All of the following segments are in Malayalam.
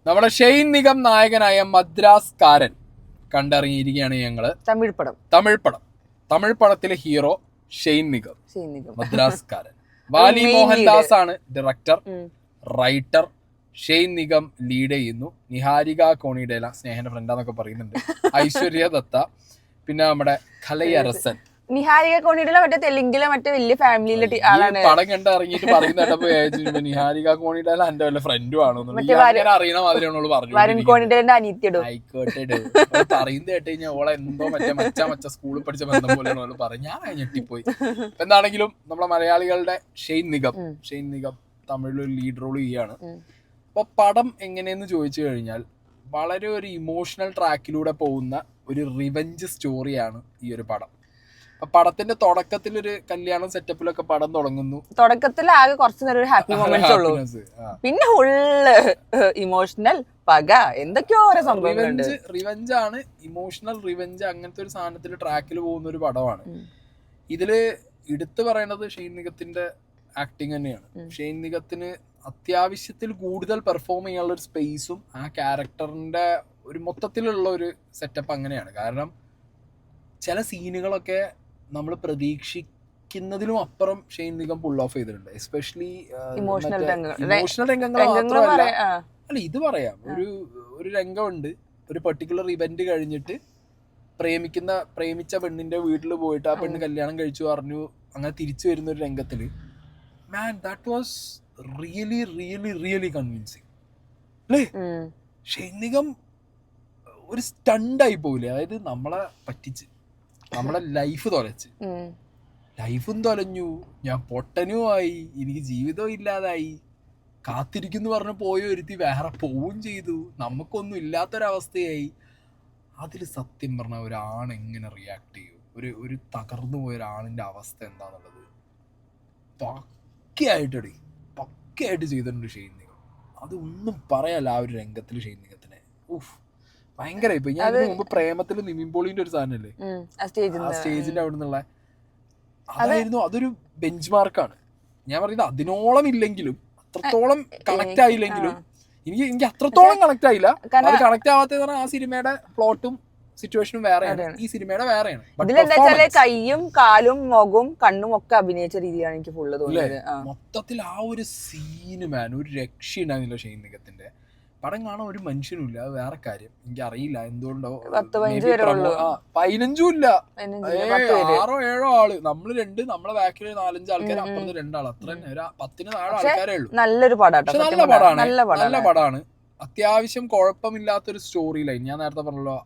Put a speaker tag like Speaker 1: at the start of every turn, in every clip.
Speaker 1: നമ്മുടെ ഷെയ്ൻ നിഗം നായകനായ മദ്രാസ്കാരൻ കണ്ടിറങ്ങിയിരിക്കുകയാണ് ഞങ്ങള്. തമിഴ് പടത്തിലെ ഹീറോ ഷെയ്ൻ നിഗം. മദ്രാസ്കാരൻ. വാലി മോഹൻദാസ് ആണ് director, writer. Shane Nigam lead ചെയ്യുന്നു. നിഹാരിക കോണിഡേല സ്നേഹന്റെ ഫ്രണ്ടാന്നൊക്കെ പറയുന്നുണ്ട്. ഐശ്വര്യ ദത്ത, പിന്നെ നമ്മുടെ ഖലയരസൻ.
Speaker 2: നിഹാരിക കോണിഡേല മറ്റേ തെലുങ്കിലെ മറ്റേ വലിയ ഫാമിലിയിലെ ആളാണ്.
Speaker 1: പടം കണ്ട് ഇറങ്ങിയിട്ട് പറയുന്നപ്പോ നിഹാരിക കോണിഡേല എന്റെ വല്ല ഫ്രണ്ടും ആണോ അറിയണ മാതിരിയാണോ പറഞ്ഞു. ആയിക്കോട്ടെ പറയുന്നത് കേട്ട് കഴിഞ്ഞാൽ ഓളെ എന്തോ മറ്റേ സ്കൂളിൽ പഠിച്ച ബന്ധം പോലെയാണ് പറഞ്ഞു. ഞാൻ ഞെട്ടിപ്പോയി. എന്താണെങ്കിലും നമ്മളെ മലയാളികളുടെ ഷെയ്ൻ നിഗം തമിഴിലൊരു ലീഡ് റോൾ ചെയ്യാണ്. അപ്പൊ പടം എങ്ങനെയെന്ന് ചോദിച്ചു കഴിഞ്ഞാൽ വളരെ ഒരു ഇമോഷണൽ ട്രാക്കിലൂടെ പോകുന്ന ഒരു റിവെഞ്ച് സ്റ്റോറിയാണ് ഈ ഒരു പടം. അപ്പൊ പടത്തിന്റെ തുടക്കത്തിൽ ഒരു കല്യാണം സെറ്റപ്പിലൊക്കെ പടം തുടങ്ങുന്നു.
Speaker 2: തുടക്കത്തിൽ ആകെ കുറച്ചു നേരം ഒരു ഹാപ്പി മൊമെന്റ്സ് ഉള്ളൂ, പിന്നെ ഫുള്ള് ഇമോഷണൽ പക എന്തൊക്കെയോ ഓരോ സംഭവങ്ങളുണ്ട്.
Speaker 1: റിവെഞ്ച് ആണ്, ഇമോഷണൽ റിവെഞ്ച്. അങ്ങനത്തെ ഒരു സാധനത്തിൽ ട്രാക്കിൽ പോകുന്ന ഒരു പടമാണ്. ഇതില് എടുത്തു പറയണത് ഷെയ്ൻ നിഗത്തിന്റെ ആക്ടിങ് തന്നെയാണ്. ഷെയ്ൻ നിഗത്തിന് അത്യാവശ്യത്തിൽ കൂടുതൽ പെർഫോം ചെയ്യാനുള്ള ഒരു സ്പേസും ആ ക്യാരക്ടറിന്റെ ഒരു മൊത്തത്തിലുള്ള ഒരു സെറ്റപ്പ് അങ്ങനെയാണ്. കാരണം ചില സീനുകളൊക്കെ നമ്മൾ പ്രതീക്ഷിക്കുന്നതിലും അപ്പുറം ഷെയ്ൻ നിഗം പുൾ ഓഫ് ചെയ്തിട്ടുണ്ട്. എസ്പെഷ്യലി ഇമോഷണൽ രംഗങ്ങൾ മാത്രമല്ല, അല്ല ഇത് പറയാം, ഒരു രംഗമുണ്ട്. ഒരു പെർട്ടിക്കുലർ ഇവന്റ് കഴിഞ്ഞിട്ട് പ്രേമിച്ച പെണ്ണിന്റെ വീട്ടിൽ പോയിട്ട് ആ പെണ്ണ് കല്യാണം കഴിച്ചു പറഞ്ഞു, അങ്ങനെ തിരിച്ചു വരുന്ന ഒരു രംഗത്തില് man that was really really really convincing അല്ലേ? ഷെയ്ൻ നിഗം ഒരു സ്റ്റണ്ടായി പോകില്ലേ? അതായത് നമ്മളെ പറ്റിച്ച് നമ്മളെ ലൈഫ് ലൈഫും തൊലഞ്ഞു, ഞാൻ പൊട്ടനുമായി, എനിക്ക് ജീവിതവും ഇല്ലാതായി, കാത്തിരിക്കുന്നു പറഞ്ഞ് പോയ ഒരുത്തി വേറെ പോവും ചെയ്തു, നമുക്കൊന്നും ഇല്ലാത്തൊരവസ്ഥയായി. അതിൽ സത്യം പറഞ്ഞ ഒരാൺ എങ്ങനെ റിയാക്ട് ചെയ്യും? ഒരു തകർന്നു പോയ ഒരാണിന്റെ അവസ്ഥ എന്താണെന്നുള്ളത് പക്കയായിട്ട് ചെയ്തിട്ടുണ്ട് ഷെയ്ൻ നിഗം. അതൊന്നും പറയാല്ല ആ ഒരു രംഗത്തിൽ ഷെയ്ൻ നിഗത്തിനെ. ഭയങ്കര. ഇപ്പൊ ഞാൻ ഇതിന് മുമ്പ് പ്രേമത്തിൽ നിവിൻ പോളിന്റെ ഒരു സാധനല്ലേ ആ സ്റ്റേജിന്റെ അവിടെ നിന്നുള്ള, അതായിരുന്നു. അതൊരു ബെഞ്ച് മാർക്കാണ്. ഞാൻ പറയുന്നത് അതിനോളം ഇല്ലെങ്കിലും അത്രത്തോളം കണക്ട് ആയില്ലെങ്കിലും എനിക്ക് അത്രത്തോളം കണക്ട് ആയില്ല. അത് കണക്ട് ആവാത്തത് ആ സിനിമയുടെ പ്ലോട്ടും സിറ്റുവേഷനും വേറെയാണ്, ഈ സിനിമയുടെ വേറെയാണ്.
Speaker 2: കൈയും കാലും മുഖവും കണ്ണും ഒക്കെ അഭിനയിച്ച രീതിയാണ് എനിക്ക് ഫുള്ള് തോന്നിയത്.
Speaker 1: മൊത്തത്തിൽ ആ ഒരു സീന് മാൻ ഒരു രക്ഷയുണ്ടായിരുന്നില്ല ഷെയ്ൻ നിഗത്തിന്റെ. പടം കാണാൻ ഒരു മനുഷ്യനുമില്ല, അത് വേറെ കാര്യം. എനിക്ക് അറിയില്ല എന്തുകൊണ്ടോ. 15 ഇല്ല, 6 7 ആള്. നമ്മള് നമ്മളെ ബാക്കിൽ 4-5 ആൾക്കാർ, അപ്പുറത്ത് 2 ആൾ, അത്ര തന്നെ. 10 താഴെ ആൾക്കാരേ ഉള്ളൂ.
Speaker 2: നല്ലൊരു പടമാണ്,
Speaker 1: നല്ല പടമാണ്. അത്യാവശ്യം കുഴപ്പമില്ലാത്തൊരു സ്റ്റോറി ലൈൻ. ഞാൻ നേരത്തെ പറഞ്ഞല്ലോ,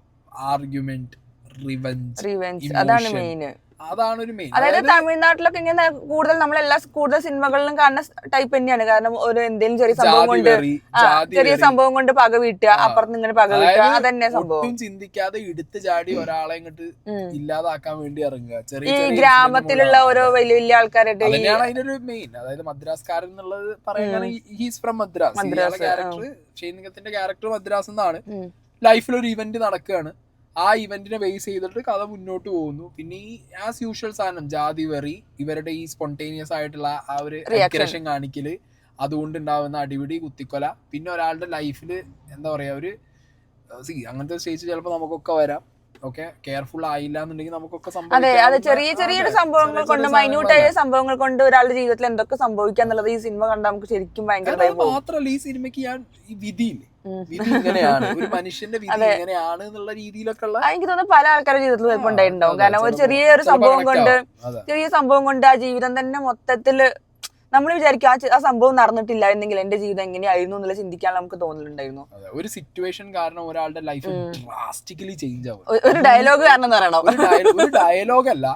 Speaker 1: ആർഗ്യുമെന്റ്, റിവെഞ്ച്,
Speaker 2: അതാണ് മെയിൻ.
Speaker 1: അതാണ് ഒരു മെയിൻ.
Speaker 2: അതായത് തമിഴ്നാട്ടിലൊക്കെ ഇങ്ങനെ കൂടുതൽ സിനിമകളിലും കാണുന്ന ടൈപ്പ് തന്നെയാണ്. കാരണം ഒരു എന്തെങ്കിലും ചെറിയ സംഭവം കൊണ്ട് പക വീട്ടുക, അപ്പുറത്ത് ഇങ്ങനെ പക വീട്ടുക, അതന്നെ സംഭവം.
Speaker 1: ചിന്തിക്കാതെ എടുത്ത് ചാടി ഒരാളെ ഇങ്ങോട്ട് ഇല്ലാതാക്കാൻ വേണ്ടി ഇറങ്ങുക.
Speaker 2: ഈ ഗ്രാമത്തിലുള്ള ഓരോ വലിയ വലിയ ആൾക്കാരായിട്ട്
Speaker 1: തന്നെയാണ് അതിനൊരു മെയിൻ. അതായത് മദ്രാസ്കാരൻ എന്നുള്ളത് പറയുകയാണെങ്കിൽ he's from Madras. Character Shane നിഗത്തിന്റെ ക്യാരക്ടർ മദ്രാസ് എന്നാണ്. ലൈഫിലൊരു ഇവന്റ് നടക്കുകയാണ്, ആ ഇവന്റിനെ ബേസ് ചെയ്തിട്ട് കഥ മുന്നോട്ട് പോകുന്നു. പിന്നെ ഈ ആസ് യൂഷ്വൽ സാധനം, ജാതി വെറി, ഇവരുടെ ഈ സ്പോണ്ടേനിയസ് ആയിട്ടുള്ള ആ ഒരു റിയാക്ഷൻ കാണിക്കല്, അതുകൊണ്ടുണ്ടാവുന്ന അടിപിടി, കുത്തിക്കൊല, പിന്നെ ഒരാളുടെ ലൈഫിൽ എന്താ പറയാ ഒരു അങ്ങനത്തെ സ്റ്റേജ് ചിലപ്പോൾ നമുക്കൊക്കെ വരാം. ഓക്കെ, കെയർഫുൾ ആയില്ല എന്നുണ്ടെങ്കിൽ നമുക്കൊക്കെ
Speaker 2: സംഭവിക്കാം. ചെറിയ സംഭവങ്ങൾ കൊണ്ട്, മൈന്യൂട്ടായ സംഭവങ്ങൾ കൊണ്ട് ഒരാളുടെ ജീവിതത്തിൽ എന്തൊക്കെ സംഭവിക്കാന്നുള്ളത് ഈ സിനിമ കണ്ടാൽ നമുക്ക് ശരിക്കും ഭയങ്കര.
Speaker 1: മാത്രമല്ല ഈ സിനിമയ്ക്ക് ഞാൻ ഈ വിധിയില്ലേ, വിധി ഇങ്ങനെയാണ്, ഒരു മനുഷ്യന്റെ വിധി എങ്ങനെയാണ് എന്നുള്ള രീതിയിലൊക്കെ ഉള്ള
Speaker 2: എനിക്ക് തോന്നുന്നു പല ആൾക്കാരുടെ ജീവിതത്തിൽ ചിലപ്പോൾ ഉണ്ടായിട്ടുണ്ടാവും. കാരണം ഒരു ചെറിയ സംഭവം കൊണ്ട് ആ ജീവിതം തന്നെ മൊത്തത്തില് നമ്മൾ വിചാരിക്കും ആ സംഭവം നടന്നിട്ടില്ല എന്നെങ്കിൽ എന്റെ ജീവിതം എങ്ങനെയായിരുന്നു എന്നുള്ള ചിന്തിക്കാൻ നമുക്ക് തോന്നലുണ്ടായിരുന്നു.
Speaker 1: ഒരു സിറ്റുവേഷൻ കാരണം ഒരാളുടെ ലൈഫ് ഡ്രാസ്റ്റിക്കലി ചേഞ്ച് ആവും.
Speaker 2: ഒരു ഡയലോഗ് കാരണം എന്ന് പറയണം,
Speaker 1: ഒരു ഡയലോഗ് അല്ല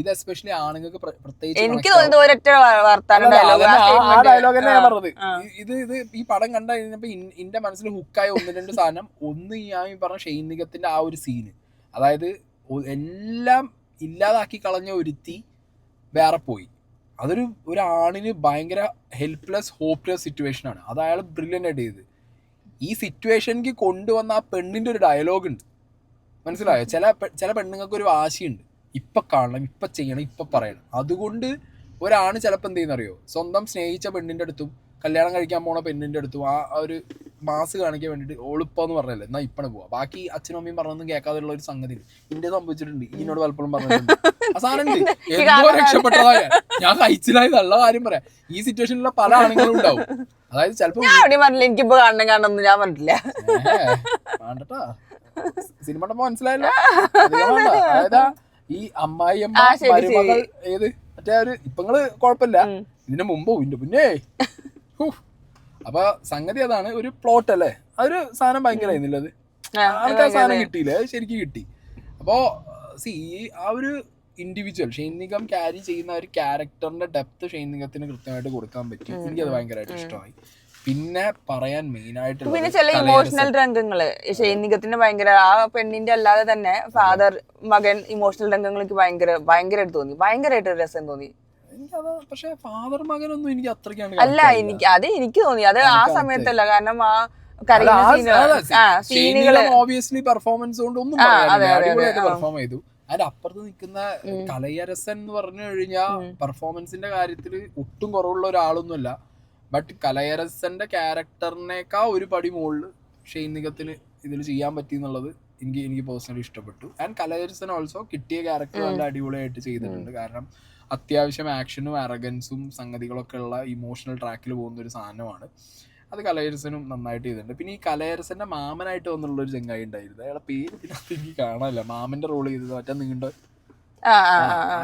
Speaker 1: ഇത്. എസ്പെഷ്യലി ആണുങ്ങൾക്ക് പ്രത്യേകിച്ച്
Speaker 2: എനിക്ക് തോന്നുന്നത് ഒരൊറ്റ വർത്താനം
Speaker 1: ആ ഡയലോഗ് തന്നെ ഞാൻ പറഞ്ഞത്. ഇത് ഈ പടം കണ്ടു കഴിഞ്ഞപ്പോ എന്റെ മനസ്സിൽ ഹുക്കായ 1-2 സാധനം. ഒന്ന് ഞാൻ പറഞ്ഞ ഷെയ്ൻ നിഗത്തിന്റെ ആ ഒരു സീന്, അതായത് എല്ലാം ഇല്ലാതാക്കി കളഞ്ഞ ഒരുത്തി വേറെ പോയി. ഒരു ആണിന് ഭയങ്കര ഹെൽപ്ലെസ് ഹോപ്പ്ലെസ് സിറ്റുവേഷൻ ആണ്. അത് അയാൾ ബ്രില്യൻ്റ് ആയിട്ട് ചെയ്ത് ഈ സിറ്റുവേഷനിക്ക് കൊണ്ടുവന്ന ആ പെണ്ണിന്റെ ഒരു ഡയലോഗ് ഉണ്ട്, മനസ്സിലായോ? ചില പെണ്ണുങ്ങൾക്ക് ഒരു വാശിയുണ്ട്, ഇപ്പൊ കാണണം, ഇപ്പൊ ചെയ്യണം, ഇപ്പൊ പറയണം. അതുകൊണ്ട് ഒരാണ് ചിലപ്പോൾ എന്ത് ചെയ്യുന്നറിയോ, സ്വന്തം സ്നേഹിച്ച പെണ്ണിന്റെ അടുത്തും കല്യാണം കഴിക്കാൻ പോണ പെണ്ണിന്റെ അടുത്തും ആ ഒരു മാസ് കാണിക്കാൻ വേണ്ടിട്ട് ഓളിപ്പാന്ന് പറഞ്ഞല്ലേ എന്നാ ഇപ്പണ് പോവാ, ബാക്കി അച്ഛനും അമ്മയും പറഞ്ഞൊന്നും കേൾക്കാതെയുള്ള ഒരു സംഗതി ഇന്ത്യ സംഭവിച്ചിട്ടുണ്ട്. ഇതിനോട് പലപ്പോഴും പറഞ്ഞിട്ടുണ്ട്. ആ സാധനം ഉണ്ട്. എന്തോ രക്ഷപ്പെട്ടതാ ഞാൻ കഴിച്ചില്ലായി നല്ല കാര്യം പറയാം. ഈ സിറ്റുവേഷനിലുള്ള പല ആണുങ്ങളും ഉണ്ടാവും. അതായത് ചിലപ്പോ
Speaker 2: എനിക്കിപ്പോ കാണണം ഞാൻ പറഞ്ഞില്ല
Speaker 1: വേണ്ടട്ടാ സിനിമ മനസ്സിലായല്ലോ. അതായത് ഈ അമ്മായിയമ്മ മരുമകൾ ഏത് മറ്റേ ഒരു ഇപ്പങ്ങള് കുഴപ്പമില്ല, ഇതിന് മുമ്പോ ഇതിന്റെ മുന്നേ. അപ്പൊ സംഗതി അതാണ്, ഒരു പ്ലോട്ട് അല്ലേ, അതൊരു സാധനം ഭയങ്കരമായിരുന്നില്ല. അത് ആൾക്ക് ആ സാധനം കിട്ടിയില്ല, അത് ശരിക്കും കിട്ടി. അപ്പോ ആ ഒരു ഇൻഡിവിജ്വൽ ഷെയ്ൻ നിഗം ക്യാരി ചെയ്യുന്ന ഒരു ക്യാരക്ടറിന്റെ ഡെപ്ത് ഷെയ്ൻ നിഗത്തിന് കൃത്യമായിട്ട് കൊടുക്കാൻ പറ്റി. എനിക്കത് ഭയങ്കരമായിട്ട് ഇഷ്ടമായി. പിന്നെ പറയാൻ മെയിൻ ആയിട്ട്
Speaker 2: പിന്നെ ചില ഇമോഷണൽ രംഗങ്ങള് ഷെയ്ൻ നിഗത്തിന് ഭയങ്കര, ആ പെണ്ണിന്റെ അല്ലാതെ തന്നെ ഫാദർ മകൻ ഇമോഷണൽ രംഗങ്ങൾക്ക് ഭയങ്കരമായിട്ട് തോന്നി, ഭയങ്കരമായിട്ട് രസം തോന്നി.
Speaker 1: എനിക്കത് പക്ഷെ ഫാദർ മകനൊന്നും എനിക്ക് അത്രയ്ക്കാണ്
Speaker 2: അല്ല എനിക്ക് തോന്നി അത് ആ സമയത്തല്ല, കാരണം ആ
Speaker 1: ഓബിയസ്ലി പെർഫോമൻസ് കൊണ്ട് ഒന്നും അടിപൊളിയായിട്ട് പെർഫോം ചെയ്തു. അതിന്റെ അപ്പുറത്ത് നിൽക്കുന്ന കലയരസൻ എന്ന് പറഞ്ഞു കഴിഞ്ഞാൽ പെർഫോമൻസിന്റെ കാര്യത്തിൽ ഒട്ടും കുറവുള്ള ഒരാളൊന്നുമല്ല. ബട്ട് കലയരസന്റെ ക്യാരക്ടറിനേക്കാ ഒരു പടി മുകളിൽ ഷെയ്ൻ നിഗത്തിന് ഇതിൽ ചെയ്യാൻ പറ്റി എന്നുള്ളത് എനിക്ക് പേഴ്സണലി ഇഷ്ടപ്പെട്ടു. ആൻഡ് കലയരസൻ ഓൾസോ കിട്ടിയ ക്യാരക്ടർ നല്ല അടിപൊളിയായിട്ട് ചെയ്തിട്ടുണ്ട്. കാരണം അത്യാവശ്യം ആക്ഷനും അറഗൻസും സംഗതികളൊക്കെ ഉള്ള ഇമോഷണൽ ട്രാക്കിൽ പോകുന്ന ഒരു സാധനമാണ് അത്. കലയരസനും നന്നായിട്ട് ചെയ്തിട്ടുണ്ട്. പിന്നെ ഈ കലയരസന്റെ മാമനായിട്ട് വന്നുള്ള ഒരു ചെങ്ങായി ഉണ്ടായിരുന്നു, അയാളെ പേര് ഇതിനകത്ത് എനിക്ക് കാണാനില്ല. മാമന്റെ റോൾ ചെയ്തത് മറ്റേ നീണ്ട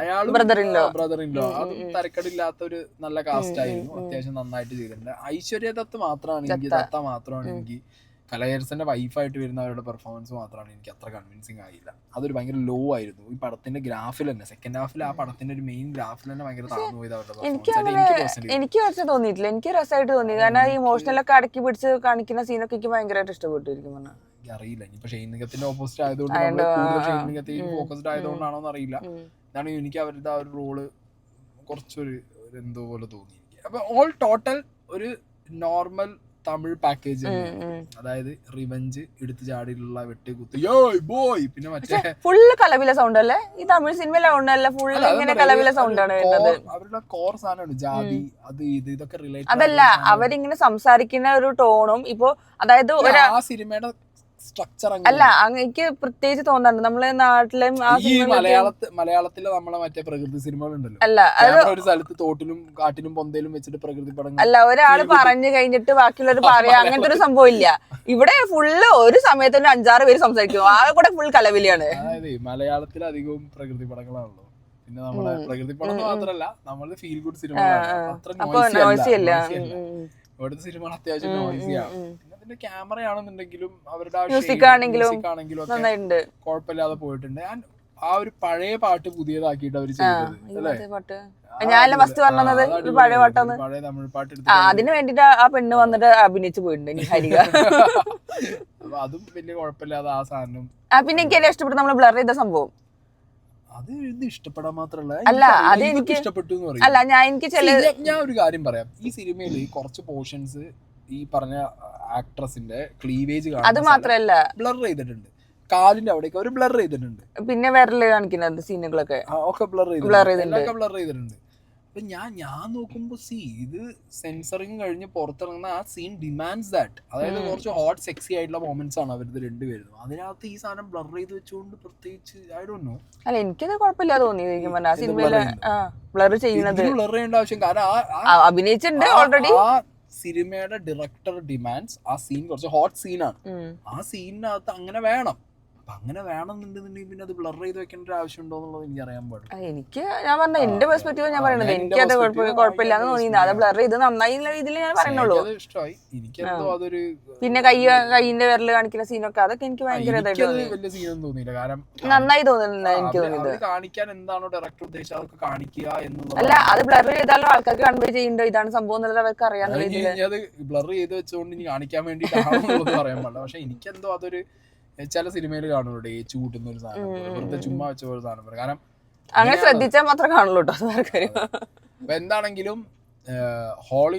Speaker 1: അയാളും ബ്രദർ ഇൻലോ, അതും തരക്കടില്ലാത്ത ഒരു നല്ല കാസ്റ്റ് ആയിരുന്നു. അത്യാവശ്യം നന്നായിട്ട് ചെയ്തിട്ടുണ്ട്. ഐശ്വര്യ ദത്ത് മാത്രമാണ് എനിക്ക് കലയരസന്റെ വൈഫായിട്ട് വരുന്ന അവരുടെ പെർഫോമൻസ് മാത്രമാണ് എനിക്ക് അത്ര കൺവിൻസിങ് ആയില്ല. അതൊരു ഭയങ്കര ലോ ആയിരുന്നു. ഈ പടത്തിന്റെ ഗ്രാഫിൽ തന്നെ സെക്കൻഡ് ഹാഫിൽ ആ പടത്തിന്റെ ഒരു മെയിൻ ഗ്രാഫിൽ തന്നെ ഭയങ്കര താഴ്ന്നു പോയത് അവരുടെ പെർഫോമൻസ്.
Speaker 2: എനിക്ക് കുറച്ച് തോന്നിയിട്ടില്ല, എനിക്ക് രസമായിട്ട് തോന്നി. കാരണം ഈ ഇമോഷണലൊക്കെ അടക്കി പിടിച്ച് കാണിക്കുന്ന സീനൊക്കെ എനിക്ക് ഭയങ്കരമായിട്ട് ഇഷ്ടപ്പെട്ടിരിക്കും.
Speaker 1: അറിയില്ല ഇനിയിപ്പോ ഷെയ്ൻ നിഗത്തിന്റെ ഓപ്പോസിറ്റ് ആയതുകൊണ്ട് ഷെയ്ൻ നിഗത്തിൽ ഫോക്കസ്ഡ് ആയതുകൊണ്ടാണോ എന്നറിയില്ല. ഇതാണ് എനിക്ക് അവരുടെ ആ ഒരു റോള് കുറച്ചൊരു എന്തോ പോലെ തോന്നി. അപ്പൊ ഓൾ ടോട്ടൽ ഒരു നോർമൽ തമിഴ് പാക്കേജ്, അതായത് റിവെഞ്ച് എടുത്തു ചാടിയിലുള്ള വെട്ടുകുത്ത് ബോയ്, പിന്നെ മറ്റേ
Speaker 2: ഫുള്ള് കലവില സൗണ്ട് അല്ലേ ഈ തമിഴ് സിനിമയിലെ ഫുള്ള് ഇങ്ങനെ കലവില സൗണ്ട് ആണ്
Speaker 1: അവരുടെ കോർ സാധനമാണ്. ജാതി അത് ഇതൊക്കെ റിലേറ്റ്.
Speaker 2: അതല്ല, അവരിങ്ങനെ സംസാരിക്കുന്ന ഒരു ടോണും ഇപ്പൊ അതായത്
Speaker 1: ആ സിനിമയുടെ സ്ട്രക്ചർ
Speaker 2: അല്ല എനിക്ക് പ്രത്യേകിച്ച് തോന്നാറുണ്ട് നമ്മളെ നാട്ടിലും
Speaker 1: മലയാളത്തിലെ നമ്മളെ മറ്റേ പ്രകൃതി സിനിമകളുണ്ടല്ലോ,
Speaker 2: അല്ല
Speaker 1: ഒരു സ്ഥലത്ത് തോട്ടിലും കാട്ടിലും പൊന്തയിലും വെച്ചിട്ട് പ്രകൃതി പടങ്ങൾ
Speaker 2: അല്ല ഒരാള് പറഞ്ഞു കഴിഞ്ഞിട്ട് ബാക്കിയുള്ളവർ പറയാ അങ്ങനത്തെ ഒരു സംഭവം ഇല്ല. ഇവിടെ ഫുള്ള് ഒരു സമയത്ത് തന്നെ 5-6 പേര് സംസാരിക്കും, ആ കൂടെ ഫുൾ കലവിലിയാണ്.
Speaker 1: അതായത് മലയാളത്തിൽ അധികവും പ്രകൃതി പടങ്ങളാണല്ലോ. പിന്നെ നമ്മുടെ പ്രകൃതി പടം മാത്രല്ല നമ്മള് ഫീൽ ഗുഡ് സിനിമകളാണ്. ഇവിടുത്തെ സിനിമകൾ അത്യാവശ്യം നോയ്സിയാണ്. അതിന്റെ ക്യാമറയാണെന്നുണ്ടെങ്കിലും അവരുടെ
Speaker 2: മ്യൂസിക് ആണെങ്കിലും
Speaker 1: കുഴപ്പമില്ലാതെ പോയിട്ടുണ്ട്. ആ ഒരു പഴയ പാട്ട് പുതിയതാക്കിയിട്ട് അവർ ചെയ്തത് അല്ലേ,
Speaker 2: ഞാൻ ഫസ്റ്റ് പറഞ്ഞത് പഴയ പാട്ടാണ്.
Speaker 1: പഴയ തമിഴ് പാട്ട്
Speaker 2: അതിന് വേണ്ടിട്ട് ആ പെണ്ണ് വന്നിട്ട് അഭിനയിച്ചു പോയിട്ടുണ്ട് ഹരിക.
Speaker 1: അപ്പൊ അതും വലിയ കുഴപ്പമില്ലാതെ ആ സാധനം.
Speaker 2: പിന്നെ എനിക്ക് ഏറ്റവും ഇഷ്ടപ്പെട്ടു നമ്മൾ ബ്ലർ ചെയ്ത സംഭവം.
Speaker 1: അത് ഇത് ഇഷ്ടപ്പെടാൻ മാത്രല്ല,
Speaker 2: അല്ല അത് എനിക്ക്
Speaker 1: ഇഷ്ടപ്പെട്ടു എന്ന് പറയും.
Speaker 2: അല്ല
Speaker 1: ഞാൻ ഒരു കാര്യം പറയാം, ഈ സിനിമയിൽ കുറച്ച് പോർഷൻസ് ഈ പറഞ്ഞ ആക്ട്രസിന്റെ ക്ലീവേജ്
Speaker 2: അത് മാത്രല്ല
Speaker 1: ബ്ലർ ചെയ്തിട്ടുണ്ട്. കാലിന്റെ അവിടേക്ക് അവർ ബ്ലർ ചെയ്തിട്ടുണ്ട്.
Speaker 2: പിന്നെ വിരല് കാണിക്കുന്ന സീനുകളൊക്കെ
Speaker 1: ഒക്കെ ബ്ലർ ചെയ്തിട്ടുണ്ട്. അപ്പൊ ഞാൻ നോക്കുമ്പോ ഇത് സെൻസറിങ് കഴിഞ്ഞ് പുറത്തിറങ്ങുന്ന ആ സീൻ ഡിമാൻഡ്സ് ദാറ്റ്. അതായത് കുറച്ച് ഹോട്ട് സെക്സി ആയിട്ടുള്ള മൊമെന്റ്സ് ആണ് അവരുടെ രണ്ടുപേരും. അതിനകത്ത് ഈ സാധനം ബ്ലർ ചെയ്ത് വെച്ചുകൊണ്ട് പ്രത്യേകിച്ച് ഐ ഡോണ്ട് നോ.
Speaker 2: അല്ല എനിക്കത് കുഴപ്പമില്ല തോന്നി ബ്ലർ ചെയ്യുന്നത്.
Speaker 1: ബ്ലർ ചെയ്യേണ്ട ആവശ്യം, കാരണം
Speaker 2: അഭിനയിച്ചിട്ടുണ്ട് ഓൾറെഡി.
Speaker 1: ആ സിനിമയുടെ ഡയറക്ടർ ഡിമാൻഡ്സ് ആ സീൻ കുറച്ച് ഹോട്ട് സീനാണ്. ആ സീനിനകത്ത് അങ്ങനെ വേണം. അങ്ങനെ വേണമെന്നുണ്ടെന്നുണ്ടെങ്കിൽ പിന്നെ അത് ബ്ലർ ചെയ്ത് വെക്കേണ്ട ഒരു ആവശ്യം ഉണ്ടോ എന്നുള്ളത് എനിക്ക് അറിയാൻ പാടില്ല.
Speaker 2: എനിക്ക് ഞാൻ പറഞ്ഞ എന്റെ പെർസ്പെക്റ്റീവ് ഞാൻ പറയുന്നത് എനിക്കത് കുഴപ്പമില്ലാന്ന് തോന്നിയത്. അത് ബ്ലർ ചെയ്ത് നന്നായി രീതിയിൽ ഞാൻ പറയുന്നുള്ളൂ.
Speaker 1: ഇഷ്ടമായി എനിക്കെന്തോ അതൊരു.
Speaker 2: പിന്നെ കൈയിന്റെ വിരല് കാണിക്കുന്ന സീനൊക്കെ അതൊക്കെ എനിക്ക് ഭയങ്കര
Speaker 1: വലിയ സീനൊന്നും തോന്നിയില്ല. കാരണം
Speaker 2: നന്നായി തോന്നുന്നില്ല എനിക്ക് തോന്നിയത്.
Speaker 1: കാണിക്കാൻ എന്താണോ ഡയറക്ടർ ഉദ്ദേശിച്ചത് അതൊക്കെ കാണിക്കുക എന്നുള്ളത്.
Speaker 2: അല്ല അത് ബ്ലർ ചെയ്താലും ആൾക്കാർക്ക് കൺവേ ചെയ്യണ്ടോ ഇതാണ് സംഭവം എന്നുള്ളത് അവർക്ക് അറിയാൻ.
Speaker 1: അത് ബ്ലർ ചെയ്ത് വെച്ചുകൊണ്ട് ഇനി കാണിക്കാൻ വേണ്ടിയിട്ടാണെന്നുള്ളത് പറയാൻ പാടില്ല. പക്ഷെ എനിക്കെന്തോ അതൊരു ചില സിനിമയിൽ കാണുള്ളൂ ഏച്ചു കൂട്ടുന്ന ഒരു സാധനം, വെറുതെ ചുമ്മാ വെച്ച ഒരു സാധനം. കാരണം
Speaker 2: അങ്ങനെ ശ്രദ്ധിച്ചാൽ മാത്രമേ കാണുള്ളൂ കേട്ടോ.
Speaker 1: അപ്പൊ എന്താണെങ്കിലും ഓൾ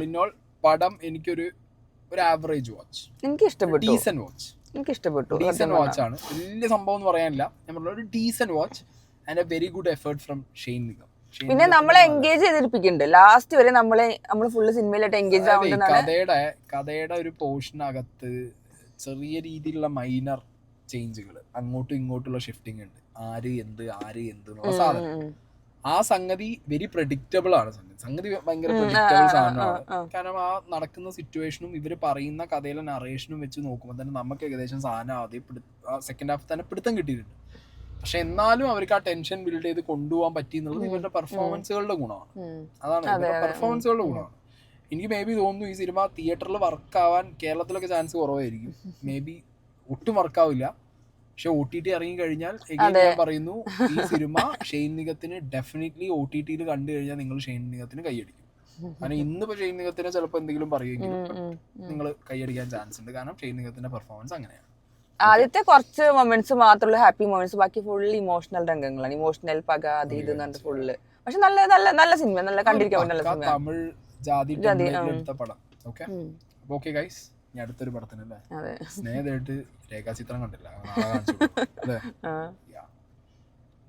Speaker 1: ഇൻ ഓൾ പടം എനിക്കൊരു ആവറേജ് വാച്ച്.
Speaker 2: എനിക്ക് ഇഷ്ടപ്പെട്ടു.
Speaker 1: Decent watch.
Speaker 2: എനിക്ക് ഇഷ്ടപ്പെട്ടു.
Speaker 1: ഡീസന്റ് വാച്ച് ആണ്. വലിയ സംഭവം എന്ന് പറയാനില്ല. ഞാൻ പറഞ്ഞ ഒരു decent watch and A very good effort from Shane Nigam.
Speaker 2: പിന്നെ നമ്മളെ എൻഗേജ് ചെയ്തിരിപ്പിക്കുന്നുണ്ട് ലാസ്റ്റ് വരെ നമ്മള് ഫുള്ള് സിനിമയിലായിട്ട് എൻഗേജ് ആവുന്നതാണ്.
Speaker 1: കഥയുടെ ഒരു പോർഷനകത്ത് ചെറിയ രീതിയിലുള്ള മൈനർ ചേഞ്ചുകൾ, അങ്ങോട്ടും ഇങ്ങോട്ടുള്ള ഷിഫ്റ്റിംഗ് ഉണ്ട്, ആര് എന്ത് എന്നുള്ള സാധനം. ആ സംഗതി വെരി പ്രഡിക്റ്റബിൾ ആണ്. സംഗതി ഭയങ്കര പ്രഡിക്റ്റബിൾ സാധനമാണ്. കാരണം ആ നടക്കുന്ന സിറ്റുവേഷനും ഇവര് പറയുന്ന കഥയിലെ നറേഷനും വെച്ച് നോക്കുമ്പോൾ തന്നെ നമുക്ക് ഏകദേശം സാധനം ആദ്യം സെക്കൻഡ് ഹാഫ് തന്നെ പിടുത്തം കിട്ടിയിട്ടുണ്ട്. പക്ഷെ എന്നാലും അവർക്ക് ആ ടെൻഷൻ ബിൽഡ് ചെയ്ത് കൊണ്ടുപോകാൻ പറ്റി എന്നുള്ളത് ഇവരുടെ പെർഫോമൻസുകളുടെ ഗുണമാണ്. അതാണ് ഇവരുടെ പെർഫോമൻസുകളുടെ ഗുണമാണ്. എനിക്ക് മേ ബി തോന്നുന്നു ഈ സിനിമ തിയേറ്ററിൽ വർക്കാവാൻ കേരളത്തിലൊക്കെ ചാൻസ് കുറവായിരിക്കും. മേ ബി ഒട്ടും വർക്കാവില്ല. പക്ഷെ OTT ഇറങ്ങി കഴിഞ്ഞാൽ ഞാൻ പറയുന്നു, ഈ സിനിമ ഷെയ്ൻ നിഗത്തിന് ഡെഫിനറ്റ്ലി OTT കണ്ടു കഴിഞ്ഞാൽ നിങ്ങൾ ഷെയ്ൻ നിഗത്തിന് കൈയടിക്കും. കാരണം ഇന്നിപ്പോ ഷെയ്ൻ നിഗത്തിനെ ചിലപ്പോൾ എന്തെങ്കിലും പറയുമെങ്കിലും നിങ്ങൾ കൈയടിക്കാൻ ചാൻസ് ഉണ്ട്. കാരണം ഷെയ്ൻ നിഗത്തിന്റെ പെർഫോമൻസ് അങ്ങനെയാണ്.
Speaker 2: ആദ്യത്തെ കുറച്ച് മൊമെന്റ്സ് മാത്രമുള്ള ഹാപ്പി മൊമെന്റ്സ്, ബാക്കി ഫുൾ ഇമോഷണൽ രംഗങ്ങളാണ്. ഇമോഷണൽ പക അത് ഇത് ഫുള്ള്. പക്ഷെ നല്ല നല്ല നല്ല സിനിമ, നല്ല കണ്ടിരിക്കാൻ നല്ല സിനിമ.
Speaker 1: തമിഴ് ജാതി എടുത്ത പടം. ഓക്കെ ഓക്കെ ഗൈസ്, ഇനി അടുത്തൊരു പടത്തിനല്ലേ സ്നേഹമായിട്ട് രേഖാചിത്രം കണ്ടില്ല.